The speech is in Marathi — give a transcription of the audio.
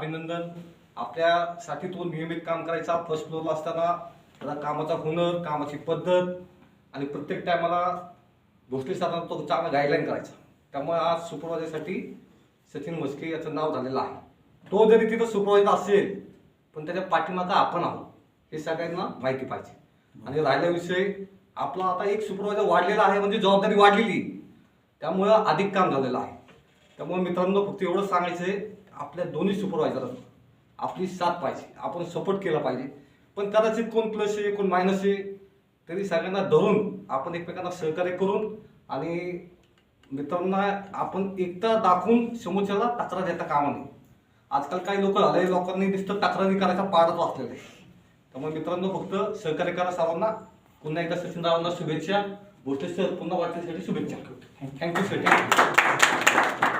अभिनंदन. आपल्यासाठी तो नियमित काम करायचा. फर्स्ट फ्लोअरला असताना त्याला कामाचा हुनर, कामाची पद्धत आणि प्रत्येक टायमाला गोष्टी साधारण तो चांगला गाईडलाईन करायचा. त्यामुळे आज सुपरवायझरसाठी सचिन म्हस्के याचं नाव झालेलं आहे. तो जरी तिथं सुपरवायझर असेल पण त्याच्या पाठीमागं आपण आहोत हे सगळ्यांना माहिती पाहिजे. आणि राहिला विषय, आपला आता एक सुपरवायझर वाढलेला आहे म्हणजे जबाबदारी वाढलेली, त्यामुळं अधिक काम झालेलं आहे. त्यामुळे मित्रांनो फक्त एवढं सांगायचं आहे, आपल्या दोन्ही सुपरवायझर आपली साथ पाहिजे, आपण सपोर्ट केला पाहिजे. पण कदाचित कोण प्लस आहे कोण मायनस आहे तरी सगळ्यांना धरून आपण एकमेकांना सहकार्य करून आणि मित्रांना आपण एकता दाखवून समोरच्याला तक्रार देता कामा नये. आजकाल काही लोक झाले, लोकांनी नुसतं तक्रारी करायचा पाडच वाचलेला आहे. त्यामुळे मित्रांनो फक्त सहकार्य करा सर्वांना. पुन्हा एकदा सचिन रावांना शुभेच्छा. गोष्टी सर पुन्हा वाटण्यासाठी शुभेच्छा. Thank you sir.